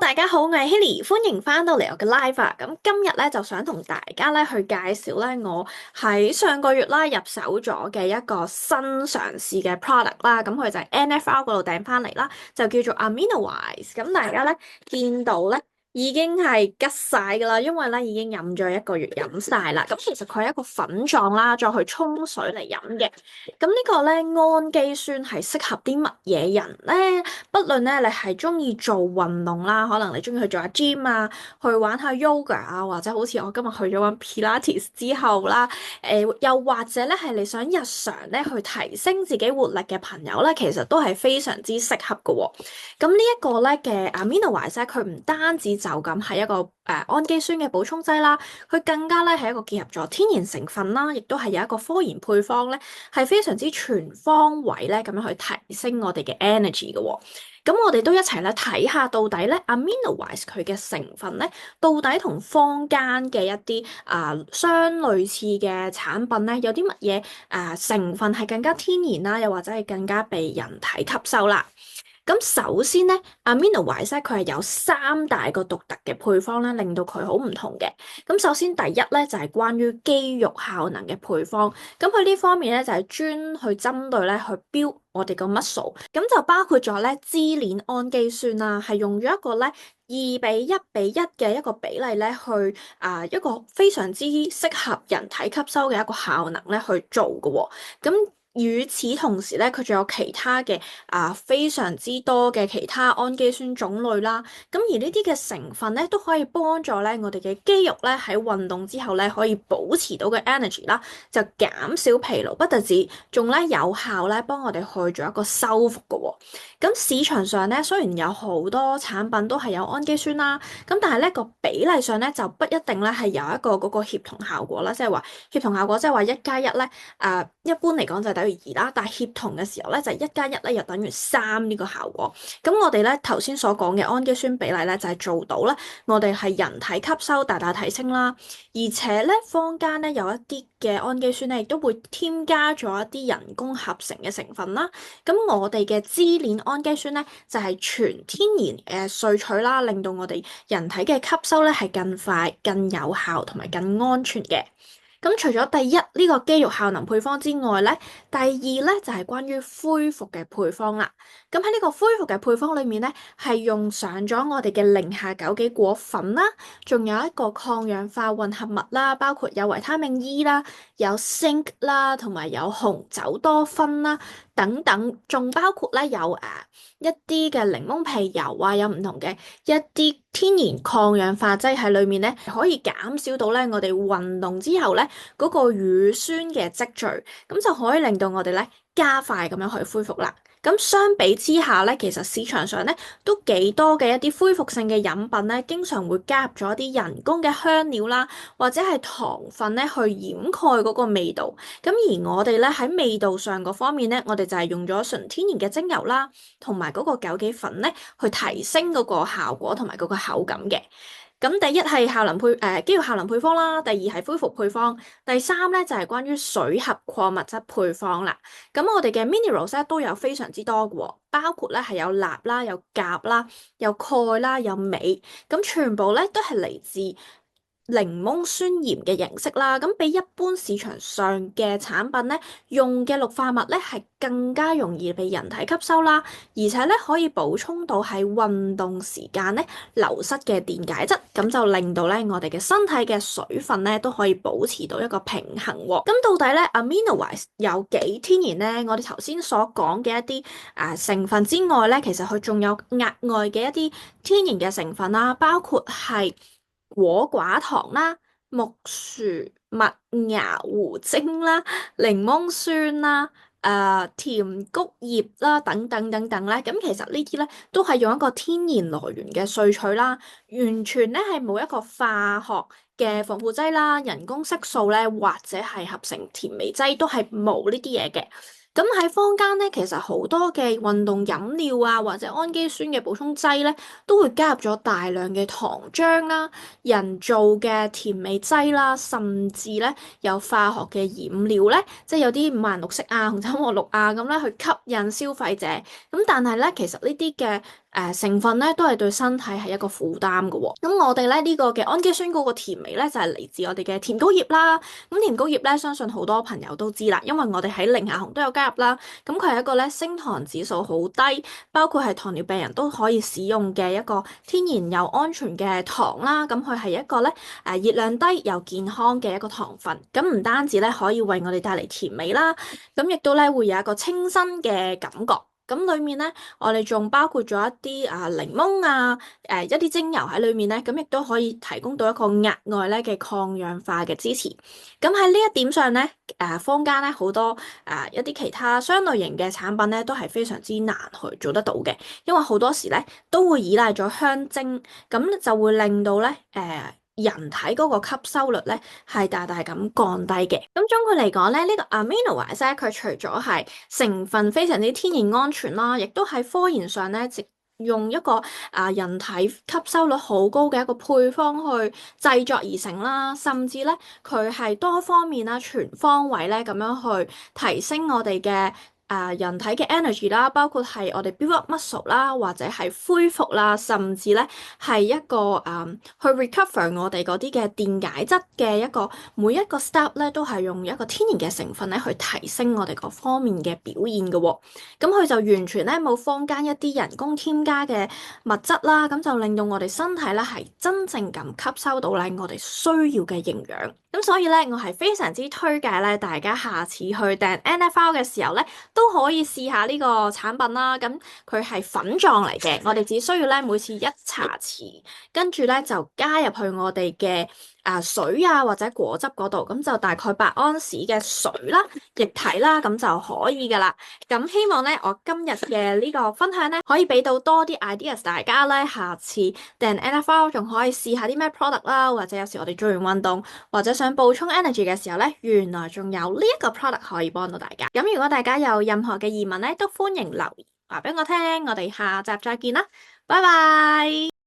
大家好，我係 Hilly，歡迎翻到嚟我嘅 live 啊！咁今日咧就想同大家咧去介紹咧我喺上個月啦入手咗嘅一個新嘗試嘅 product 啦，咁佢就係 NFR 嗰度訂翻嚟啦，就叫做 Aminowise。咁大家咧見到咧已經係吉晒噶啦，因為咧已經飲咗一個月飲晒啦。咁其實佢係一個粉狀啦，再去沖水嚟飲嘅。咁呢個咧氨基酸係適合啲乜嘢人咧？不論咧你係中意做運動啦，可能你中意去做下 gym 啊，去玩下 yoga 啊，或者好似我今日去咗玩 Pilates 之後啦，又或者咧係你想日常咧去提升自己活力嘅朋友咧，其實都係非常之適合嘅喎。咁呢一個咧嘅 Aminowise 咧，佢唔單止就咁係一個氨基酸嘅補充劑啦，佢更加咧係一個結合咗天然成分啦，亦都係有一個科研配方咧，係非常之全方位咧咁樣去提升我哋嘅 energy 嘅喎。咁我哋都一齊咧睇下到底咧 Aminowise 佢嘅成分咧，到底同坊間嘅一啲相類似嘅產品咧，有啲乜嘢成分係更加天然啦，又或者係更加被人體吸收啦。咁首先咧，Aminowise 咧佢係有三大個獨特嘅配方咧，令到佢好唔同嘅。咁首先第一咧就係關於肌肉效能嘅配方，咁佢呢方面咧就係專去針對咧去 build 我哋個 muscle，咁就包括咗咧支鏈氨基酸啦，係用咗一個咧2:1:1嘅一個比例咧去一個非常之適合人體吸收嘅一個效能咧去做嘅喎，咁。與此同時咧，佢仲有其他嘅非常之多嘅其他氨基酸種類啦。咁而呢啲嘅成分咧，都可以幫助咧我哋嘅肌肉咧喺運動之後咧可以保持到嘅 energy 啦，就減少疲勞，不特止，仲咧有效咧幫我哋去做一個修復嘅喎。咁市場上咧雖然有好多產品都係有氨基酸啦，咁但係咧個比例上咧就不一定咧係有一個嗰個協同效果啦，即係話協同效果即係話1+1咧。一般嚟講就係等於2啦，但係協同嘅時候咧就係1+1咧又等於3呢個效果。咁我哋咧頭先所講嘅氨基酸比例咧就係做到咧，我哋係人體吸收大大提升啦，而且咧坊間咧有一啲嘅氨基酸咧亦都會添加咗一啲人工合成嘅成分啦。咁我哋嘅支鏈氨基酸咧就係全天然嘅萃取啦，令到我哋人體嘅吸收咧係更快、更有效同埋更安全嘅。咁除咗第一呢個肌肉效能配方之外咧，第二咧就係關於恢復嘅配方啦。咁喺呢個恢復嘅配方裏面咧，係用上咗我哋嘅寧夏枸杞果粉啦，仲有一個抗氧化混合物啦，包括有維他命 E 啦，有 Zinc 啦，同埋有紅酒多酚啦等等，仲包括咧有一啲嘅檸檬皮油啊，有唔同嘅一啲天然抗氧化劑喺裏面咧，可以減少到咧我哋運動之後咧嗰個乳酸嘅積聚，咁就可以令到我哋咧加快咁樣去恢復啦。咁相比之下咧，其實市場上咧都幾多嘅一啲恢復性嘅飲品咧，經常會加入咗一啲人工嘅香料啦，或者係糖分咧去掩蓋嗰個味道。咁而我哋咧喺味道上嗰方面咧，我哋就係用咗純天然嘅精油啦，同埋嗰個枸杞粉咧去提升嗰個效果同埋嗰個口感嘅。咁第一係肌肉效能配方啦，第二係恢復配方，第三咧就係關於水合礦物質配方啦。咁我哋嘅 minerals 咧都有非常之多嘅喎，包括咧係有鈉啦、有鉀啦、有鈣啦、有鎂，咁全部咧都係嚟自檸檬酸鹽嘅形式啦。咁比一般市場上嘅產品咧用嘅氯化物咧係更加容易被人體吸收啦，而且咧可以補充到喺運動時間咧流失嘅電解質，咁就令到咧我哋嘅身體嘅水分咧都可以保持到一個平衡喎。咁到底咧 Aminowise 有幾天然咧？我哋頭先所講嘅一啲成分之外咧，其實佢仲有額外嘅一啲天然嘅成分啦，包括係果寡糖啦、木薯、麥芽糊精啦、檸檬酸啦。甜菊葉啦，等等等等咧，咁其實呢啲咧都係用一個天然來源嘅萃取啦，完全咧係冇一個化學嘅防腐劑啦、人工色素咧，或者係合成甜味劑，都係冇呢啲嘢嘅。咁喺坊間咧，其實好多嘅運動飲料啊，或者氨基酸嘅補充劑咧，都會加入咗大量嘅糖漿啦、人造嘅甜味劑啦，甚至咧有化學嘅染料咧，即係有啲五顏六色啊、紅橙黃綠啊咁咧去吸引消費者。咁但係咧，其實呢啲嘅成分咧都係對身體係一個負擔嘅喎。咁我哋咧呢個嘅氨基酸嗰個甜味咧就係嚟自我哋嘅甜膏葉啦。咁甜膏葉咧相信好多朋友都知啦，因為我哋喺零下紅都有加入啦。咁佢係一個咧升糖指數好低，包括係糖尿病人都可以使用嘅一個天然又安全嘅糖啦。咁佢係一個咧熱量低又健康嘅一個糖分。咁唔單止咧可以為我哋帶嚟甜味啦，咁亦都咧會有一個清新嘅感覺。咁裡面咧，我哋仲包括咗一啲檸檬一啲精油喺裡面咧，咁亦都可以提供到一個額外咧嘅抗氧化嘅支持。咁喺呢一點上咧，坊間咧好多一啲其他相類型嘅產品咧，都係非常之難去做得到嘅，因為好多時咧都會依賴咗香精，咁就會令到咧人體嗰個吸收率咧係大大咁降低嘅。咁總括嚟講咧，呢個 Amino-Wise 咧，佢除咗係成分非常之天然安全啦，亦都喺科研上咧，用一個人體吸收率好高嘅一個配方去製作而成啦，甚至咧佢係多方面啦、全方位咧咁樣去提升我哋嘅人體嘅 energy 啦，包括係我哋 build up muscle 啦，或者係恢復啦，甚至咧係一個去 recover 我哋嗰啲嘅電解質嘅一個每一個 step 咧，都係用一個天然嘅成分咧去提升我哋各方面嘅表現嘅喎。咁佢就完全咧冇坊間一啲人工添加嘅物質啦，咁就令到我哋身體咧係真正咁吸收到咧我哋需要嘅營養。咁所以咧，我係非常之推介咧，大家下次去訂 NFL 嘅時候咧，都可以試下呢個產品啦。咁佢係粉狀嚟嘅，我哋只需要咧每次一茶匙，跟住咧就加入去我哋嘅水或者果汁嗰度，咁就大概8安士嘅水啦、液體啦，咁就可以噶啦。咁希望咧，我今日嘅呢個分享咧，可以俾到多啲 ideas 大家咧，下次訂 NFL 仲可以試下啲咩 product 啦，或者有時我哋做完運動或者想補充 energy 嘅時候咧，原來仲有呢一個 product 可以幫到大家。咁如果大家有任何嘅疑問咧，都歡迎留言話俾我聽。我哋下集再見啦，拜拜。